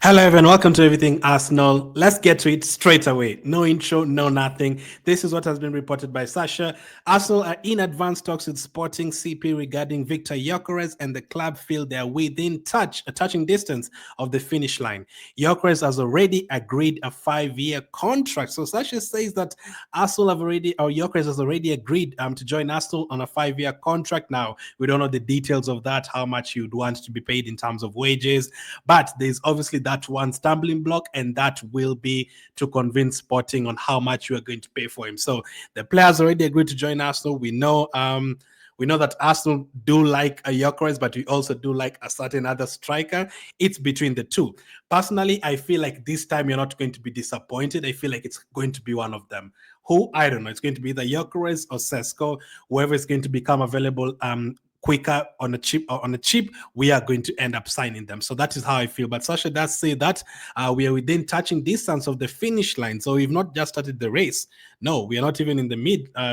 Hello, everyone. Welcome to Everything Arsenal. Let's get to it straight away. No intro, no nothing. This is what has been reported by Sasha. Arsenal are in advanced talks with Sporting CP regarding Viktor Gyokeres, and the club feel they are within a touching distance of the finish line. Gyokeres has already agreed a 5-year contract. So Sasha says that Gyokeres has already agreed to join Arsenal on a 5-year contract. Now, we don't know the details of that, how much you'd want to be paid in terms of wages, but there's obviously that one stumbling block, and that will be to convince Sporting on how much you are going to pay for him. So the players already agreed to join Arsenal. We know that Arsenal do like a Gyokeres, but we also do like a certain other striker. It's between the two. Personally, I feel like this time you're not going to be disappointed. I feel like it's going to be one of them. Who? I don't know. It's going to be either Gyokeres or Sesko, whoever is going to become available quicker on a cheap, we are going to end up signing them. So that is how I feel. But Sasha does say that we are within touching distance of the finish line. So we've not just started the race. No, we are not even in the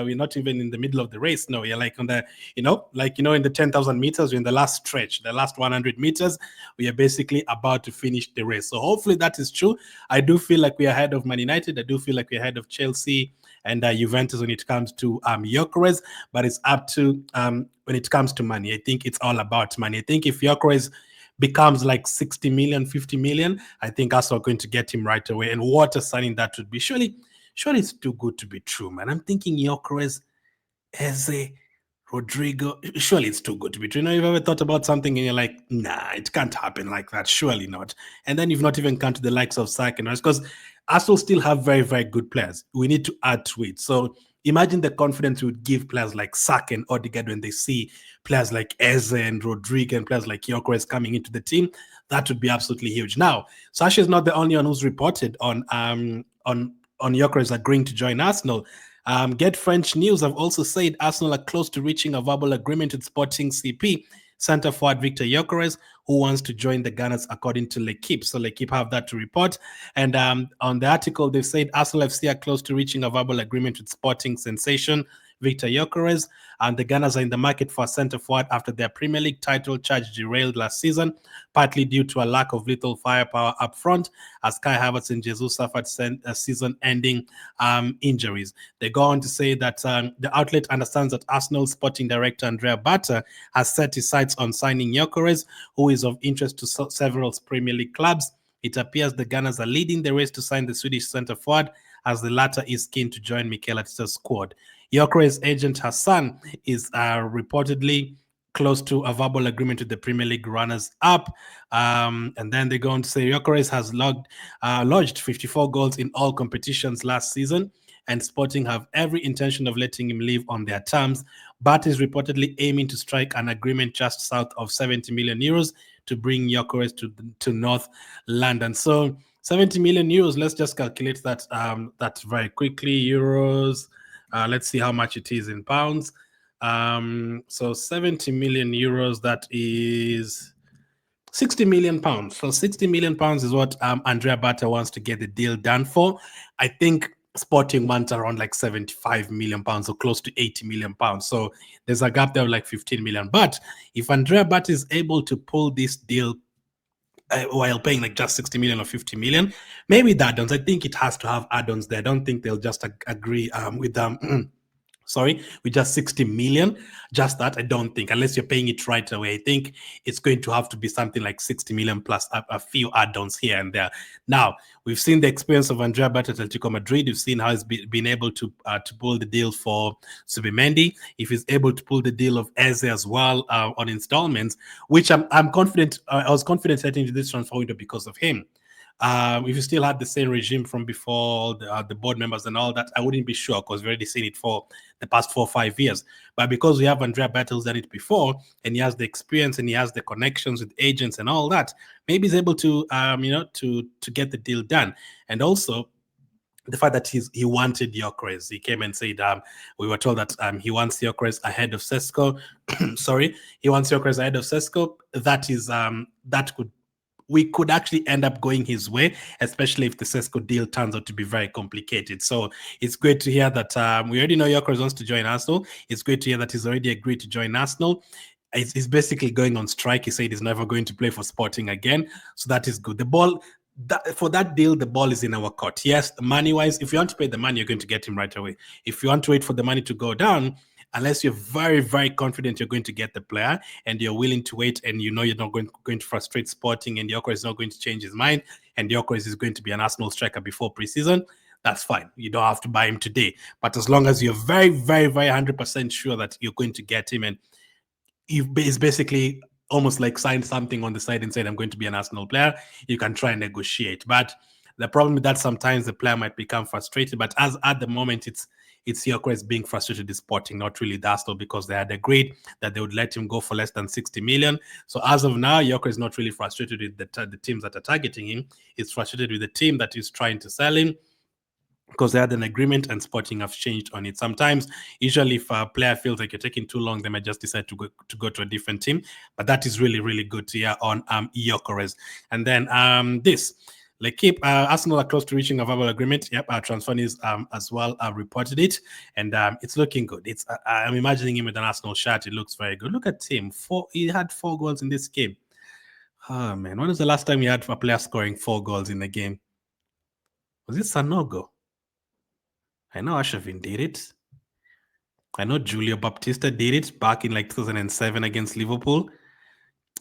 we're not even in the middle of the race. No, we are like on the, in the 10,000 meters, we're in the last stretch, the last 100 meters. We are basically about to finish the race. So hopefully that is true. I do feel like we're ahead of Man United. I do feel like we're ahead of Chelsea and Juventus when it comes to Gyokeres, but it's up to when it comes to money. I think it's all about money. I think if Gyokeres becomes like 60 million, 50 million, I think Arsenal are going to get him right away. And what a signing that would be. Surely it's too good to be true, man. I'm thinking Gyokeres, Eze, Rodrygo, surely it's too good to be true. You've ever thought about something and you're like, nah, it can't happen like that. Surely not. And then you've not even come to the likes of Saka and because Arsenal still have very, very good players. We need to add to it. So imagine the confidence we would give players like Saka and Odegaard when they see players like Eze and Rodrygo and players like Gyokeres coming into the team. That would be absolutely huge. Now, Sasha is not the only one who's reported on Gyokeres agreeing to join Arsenal. Get French News have also said Arsenal are close to reaching a verbal agreement with Sporting CP centre forward Viktor Gyokeres, who wants to join the Gunners, according to L'Equipe. So L'Equipe have that to report. And on the article, they've said Arsenal FC are close to reaching a verbal agreement with Sporting sensation Viktor Gyokeres, and the Gunners are in the market for a centre forward after their Premier League title charge derailed last season, partly due to a lack of little firepower up front, as Kai Havertz and Jesus suffered season-ending injuries. They go on to say that the outlet understands that Arsenal sporting director Andrea Berta has set his sights on signing Gyokeres, who is of interest to several Premier League clubs. It appears the Gunners are leading the race to sign the Swedish centre forward, as the latter is keen to join Mikel Arteta's squad. Gyokeres' agent Hassan is reportedly close to a verbal agreement with the Premier League runners-up. And then they go on to say Gyokeres has lodged 54 goals in all competitions last season, and Sporting have every intention of letting him leave on their terms, but is reportedly aiming to strike an agreement just south of 70 million euros to bring Gyokeres to North London. So 70 million euros, let's just calculate that very quickly. Euros, let's see how much it is in pounds. So 70 million euros, that is 60 million pounds. So 60 million pounds is what Andrea Berta wants to get the deal done for. I think Sporting wants around like 75 million pounds, or close to 80 million pounds. So there's a gap there of like 15 million. But if Andrea Berta is able to pull this deal while paying like just 60 million or 50 million, maybe the add-ons, I think it has to have add-ons there. I don't think they'll just agree with them. With just 60 million, just that, I don't think, unless you're paying it right away. I think it's going to have to be something like 60 million plus a few add-ons here and there. Now, we've seen the experience of Andrea Berta at Atletico Madrid. We've seen how he's been able to pull the deal for Subimendi. If he's able to pull the deal of Eze as well on installments, which I'm confident, I was confident heading into this transfer window because of him. If you still had the same regime from before, the board members and all that, I wouldn't be sure, because we've already seen it for the past 4 or 5 years. But because we have Andrea Berta who's done it before, and he has the experience and he has the connections with agents and all that, maybe he's able to, to get the deal done. And also, the fact that he wanted Gyokeres. He came and said, we were told that he wants Gyokeres ahead of Sesko. Sorry, he wants Gyokeres ahead of Sesko. That is, we could actually end up going his way, especially if the Sesko deal turns out to be very complicated. So it's great to hear that we already know Gyokeres wants to join Arsenal. It's great to hear that he's already agreed to join Arsenal. He's basically going on strike. He said he's never going to play for Sporting again. So that is good. The ball for that deal, the ball is in our court. Yes, money wise, if you want to pay the money, you're going to get him right away. If you want to wait for the money to go down, unless you're very, very confident you're going to get the player and you're willing to wait and you know you're not going to frustrate Sporting and Gyokeres is not going to change his mind and Gyokeres is going to be an Arsenal striker before preseason, that's fine. You don't have to buy him today. But as long as you're very, very, very 100% sure that you're going to get him and it's basically almost like signed something on the side and said, I'm going to be an Arsenal player, you can try and negotiate. But the problem with that, sometimes the player might become frustrated. But as at the moment, it's Gyokeres being frustrated with Sporting, not really the Arsenal, because they had agreed that they would let him go for less than 60 million. So as of now, Gyokeres is not really frustrated with the teams that are targeting him. He's frustrated with the team that is trying to sell him, because they had an agreement and Sporting have changed on it. Sometimes, usually if a player feels like you're taking too long, they might just decide to go to a different team. But that is really, really good to hear on Gyokeres. And then this. L'Equipe, Arsenal are close to reaching a verbal agreement. Yep, our transfer news as well reported it, and it's looking good. It's I'm imagining him with an Arsenal shirt. It looks very good. Look at him. He had 4 goals in this game. Oh man, when was the last time you had a player scoring 4 goals in a game? Was it Sanogo? I know Ashavin did it. I know Julio Baptista did it back in like 2007 against Liverpool.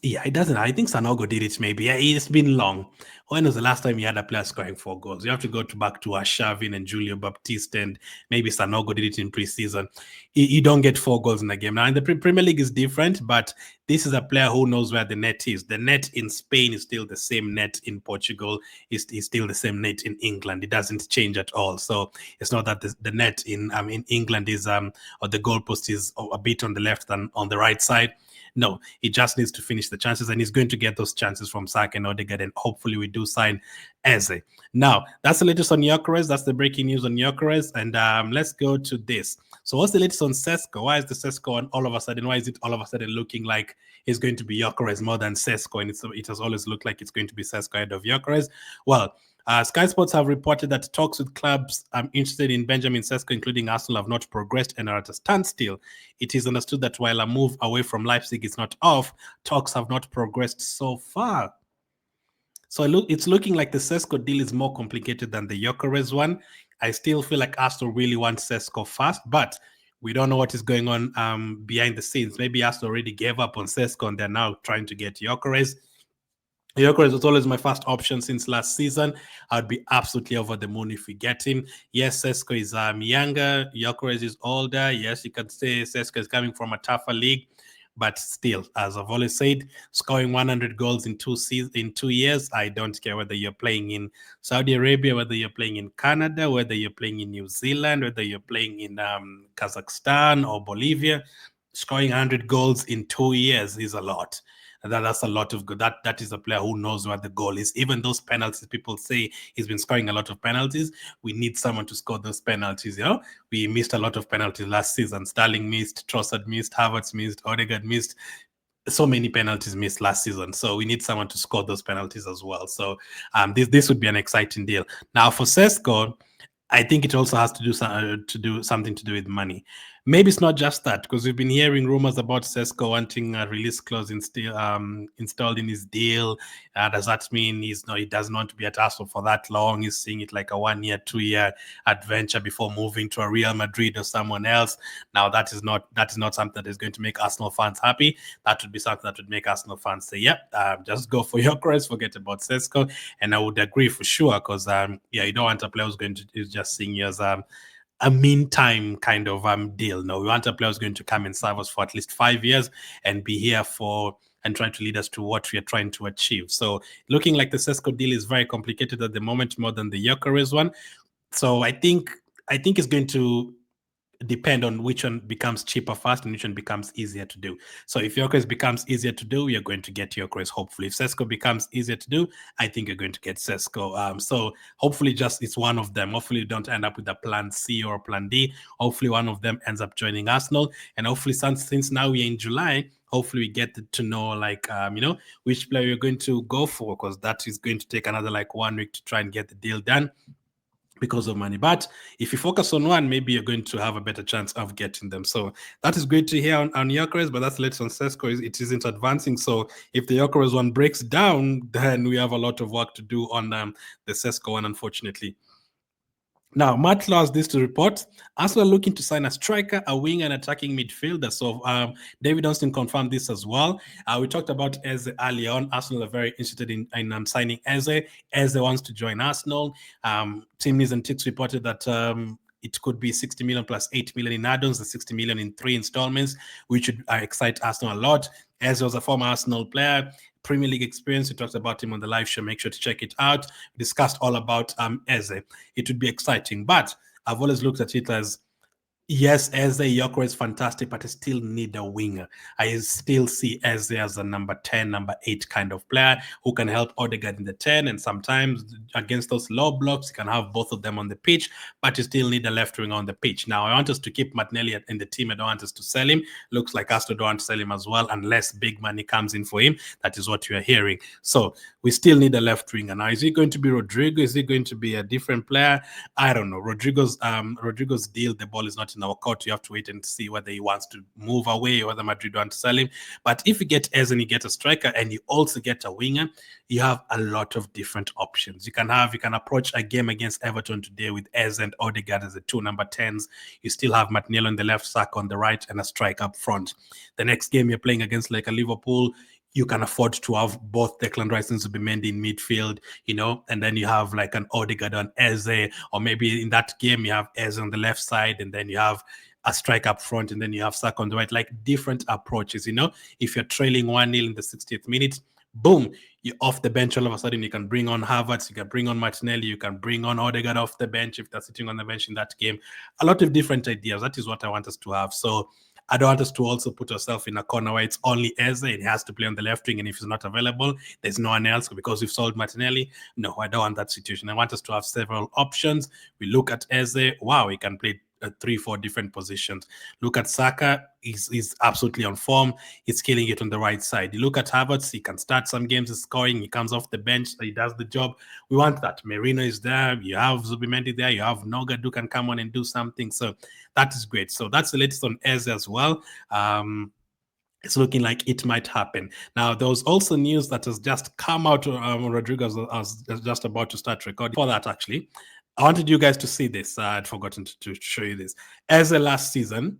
Yeah, it doesn't. I think Sanogo did it maybe. Yeah, it's been long. When was the last time you had a player scoring 4 goals? You have to go back to Ashavin and Julio Baptiste, and maybe Sanogo did it in preseason. You don't get 4 goals in a game. Now, in the Premier League is different, but this is a player who knows where the net is. The net in Spain is still the same net in Portugal. Is still the same net in England. It doesn't change at all. So it's not that the net in England is or the goalpost is a bit on the left than on the right side. No, he just needs to finish the chances, and he's going to get those chances from Saka and Odegaard, and hopefully we do sign Eze. Now, that's the latest on Gyokeres. That's the breaking news on Gyokeres, and let's go to this. So what's the latest on Sesko? Why is the Sesko on all of a sudden? Why is it all of a sudden looking like it's going to be Gyokeres more than Sesko, and it has always looked like it's going to be Sesko ahead of Gyokeres? Well, Sky Sports have reported that talks with clubs interested in Benjamin Sesko, including Arsenal, have not progressed and are at a standstill. It is understood that while a move away from Leipzig is not off, talks have not progressed so far. So it's looking like the Sesko deal is more complicated than the Gyokeres one. I still feel like Arsenal really wants Sesko fast, but we don't know what is going on behind the scenes. Maybe Arsenal already gave up on Sesko and they're now trying to get Gyokeres. Gyokeres was always my first option since last season. I'd be absolutely over the moon if we get him. Yes, Sesko is younger. Gyokeres is older. Yes, you can say Sesko is coming from a tougher league. But still, as I've always said, scoring 100 goals in 2 years, I don't care whether you're playing in Saudi Arabia, whether you're playing in Canada, whether you're playing in New Zealand, whether you're playing in Kazakhstan or Bolivia. Scoring 100 goals in 2 years is a lot. That's a lot of good. That is a player who knows what the goal is. Even those penalties, people say he's been scoring a lot of penalties. We need someone to score those penalties. You know, we missed a lot of penalties last season. Sterling missed, Trossard missed, Havertz missed, Odegaard missed. So many penalties missed last season. So we need someone to score those penalties as well. So this would be an exciting deal. Now for Sesko, I think it also has to do something to do with money. Maybe it's not just that, because we've been hearing rumors about Sesko wanting a release clause installed in his deal. Does that mean he doesn't want to be at Arsenal for that long? He's seeing it like a 1 year, 2 year adventure before moving to a Real Madrid or someone else. Now that is not something that is going to make Arsenal fans happy. That would be something that would make Arsenal fans say, "Yep, just go for Gyokeres, forget about Sesko." And I would agree for sure, because you don't want a player who's just seeing you as a meantime kind of deal. No, we want a player who's going to come and serve us for at least 5 years and be here and trying to lead us to what we are trying to achieve. So looking like the Sesko deal is very complicated at the moment, more than the Gyokeres one. So I think it's going to depend on which one becomes cheaper first and which one becomes easier to do. So if Gyokeres becomes easier to do, you're going to get Gyokeres, hopefully. If Sesko becomes easier to do, I think you're going to get Sesko. So hopefully just it's one of them. Hopefully you don't end up with a plan C or a plan D. Hopefully one of them ends up joining Arsenal. And hopefully since now we're in July, hopefully we get to know which player you're going to go for, because that is going to take another 1 week to try and get the deal done. because of money. But if you focus on one, maybe you're going to have a better chance of getting them. So that is great to hear on Gyokeres, but that's latest on Sesko. It isn't advancing. So if the Gyokeres one breaks down, then we have a lot of work to do on the Sesko one, unfortunately. Now, Matt Law has this to report. Arsenal looking to sign a striker, a wing, and attacking midfielder. So David Austin confirmed this as well. We talked about Eze earlier on. Arsenal are very interested in signing Eze. Eze wants to join Arsenal. Team News and Ticks reported that it could be 60 million plus 8 million in add-ons, the 60 million in 3 installments, which would excite Arsenal a lot. Eze was a former Arsenal player. Premier League experience. We talked about him on the live show. Make sure to check it out. We discussed all about Eze. It would be exciting, but I've always looked at it as, yes, Eze Gyokeres is fantastic, but I still need a winger. I still see Eze as a number 10, number 8 kind of player who can help Odegaard in the 10, and sometimes against those low blocks, you can have both of them on the pitch, but you still need a left winger on the pitch. Now, I want us to keep Martinelli in the team. I don't want us to sell him. Looks like Arsenal don't want to sell him as well, unless big money comes in for him. That is what you are hearing. So we still need a left winger. Now, is it going to be Rodrygo? Is it going to be a different player? I don't know. Rodrygo's deal, the ball is not in our court. You have to wait and see whether he wants to move away or whether Madrid want to sell him. But if you get Eze and you get a striker and you also get a winger, you have a lot of different options. You can approach a game against Everton today with Eze and Odegaard as the 2 number 10s. You still have Martinelli on the left, Saka on the right, and a striker up front. The next game you're playing against like a Liverpool, you can afford to have both Declan Rice and Zubimendi in midfield, and then you have like an Odegaard on Eze, or maybe in that game you have Eze on the left side, and then you have a strike up front, and then you have Saka on the right, like different approaches, If you're trailing 1-0 in the 60th minute, boom, you're off the bench. All of a sudden, you can bring on Havertz, you can bring on Martinelli, you can bring on Odegaard off the bench if they're sitting on the bench in that game. A lot of different ideas. That is what I want us to have. So I don't want us to also put ourselves in a corner where it's only Eze and he has to play on the left wing, and if he's not available, there's no one else because we've sold Martinelli. No, I don't want that situation. I want us to have several options. We look at Eze. Wow, he can play 3-4 different positions. Look at Saka, he's absolutely on form. He's killing it on the right side. You look at Havertz, he can start some games, he's scoring, he comes off the bench, he does the job. We want that. Merino is there, you have Zubimendi there, you have Nogard who can come on and do something. So that is great. So that's the latest on Eze as well. It's looking like it might happen. Now, there was also news that has just come out. Rodrygo was just about to start recording. For that, actually, I wanted you guys to see this. I'd forgotten to show you this. As a last season,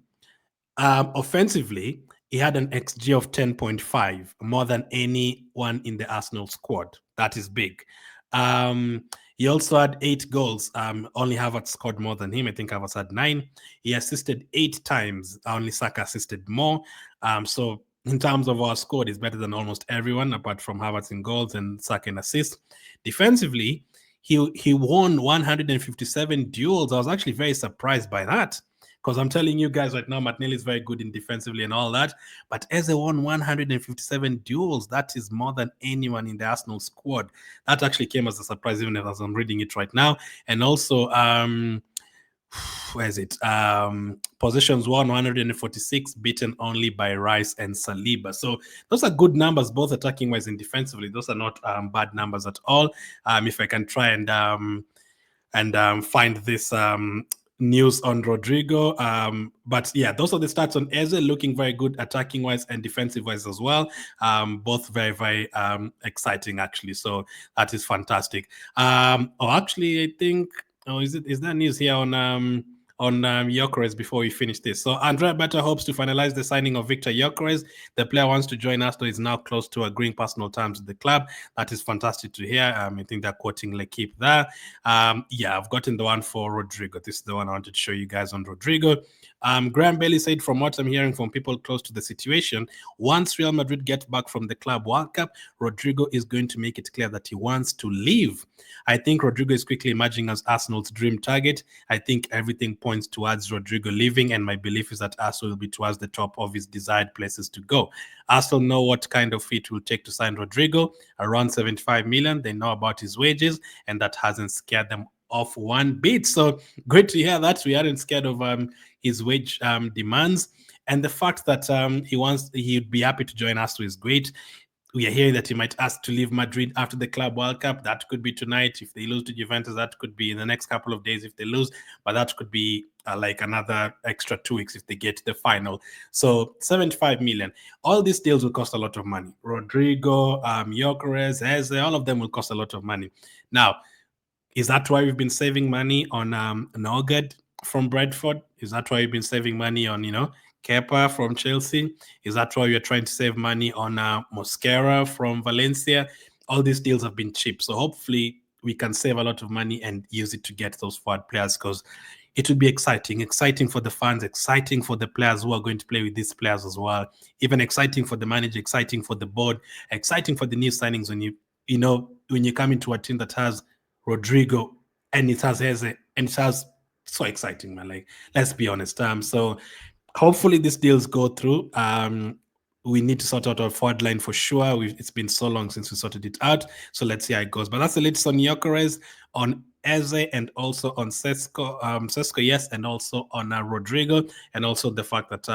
offensively, he had an XG of 10.5, more than anyone in the Arsenal squad. That is big. He also had 8 goals. Only Havertz scored more than him. I think Havertz had 9. He assisted 8 times. Only Saka assisted more. So in terms of our squad, he's better than almost everyone, apart from Havertz in goals and Saka in assists. Defensively, he won 157 duels. I was actually very surprised by that, because I'm telling you guys right now, Martinelli is very good in defensively and all that. But Eze won 157 duels. That is more than anyone in the Arsenal squad. That actually came as a surprise, even as I'm reading it right now. And also, where is it? Positions won 146, beaten only by Rice and Saliba. So those are good numbers, both attacking wise and defensively. Those are not bad numbers at all. If I can try and find this news on Rodrygo. But yeah, those are the stats on Eze, looking very good attacking wise and defensive wise as well. Both very, very exciting, actually. So that is fantastic. Actually, I think, is there news here on Gyokeres before we finish this? So Andrea Beta hopes to finalize the signing of Viktor Gyokeres. The player wants to join Arsenal, is now close to agreeing personal terms with the club. That is fantastic to hear. I think they're quoting L'Equipe there. Yeah, I've gotten the one for Rodrygo. This is the one I wanted to show you guys on Rodrygo. Graham Bailey said, from what I'm hearing from people close to the situation, once Real Madrid get back from the Club World Cup, Rodrygo is going to make it clear that he wants to leave. I think Rodrygo is quickly emerging as Arsenal's dream target. I think everything points towards Rodrygo leaving, and my belief is that Arsenal will be towards the top of his desired places to go. Arsenal know what kind of fee it will take to sign Rodrygo, around 75 million. They know about his wages, and that hasn't scared them off one bit. So great to hear that we aren't scared of his wage demands, and the fact that he'd be happy to join Arsenal is great. we are hearing that he might ask to leave Madrid after the Club World Cup. That could be tonight. If they lose to Juventus, that could be in the next couple of days if they lose. But that could be like another extra 2 weeks if they get to the final. So 75 million. All these deals will cost a lot of money. Rodrygo, Gyokeres, Eze, all of them will cost a lot of money. Now, is that why we've been saving money on Norgard from Brentford? Is that why we've been saving money on, Kepa from Chelsea? Is that why we're trying to save money on Mosquera from Valencia? All these deals have been cheap. So hopefully we can save a lot of money and use it to get those forward players, because it would be exciting for the fans, exciting for the players who are going to play with these players as well, even exciting for the manager, exciting for the board, exciting for the new signings when you come into a team that has Rodrygo and it has Eze and it has so exciting, man. Like, let's be honest. So hopefully these deals go through. We need to sort out our forward line for sure. It's been so long since we sorted it out. So let's see how it goes. But that's the latest on Gyokeres, on Eze, and also on Sesko, yes, and also on Rodrygo, and also the fact that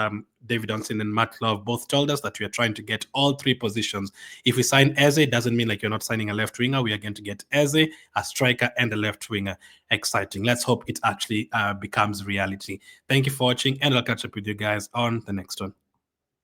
David Johnson and Matt Love both told us that we are trying to get all three positions. If we sign Eze, it doesn't mean like you're not signing a left winger. We are going to get Eze, a striker, and a left winger. Exciting. Let's hope it actually becomes reality. Thank you for watching, and I'll catch up with you guys on the next one.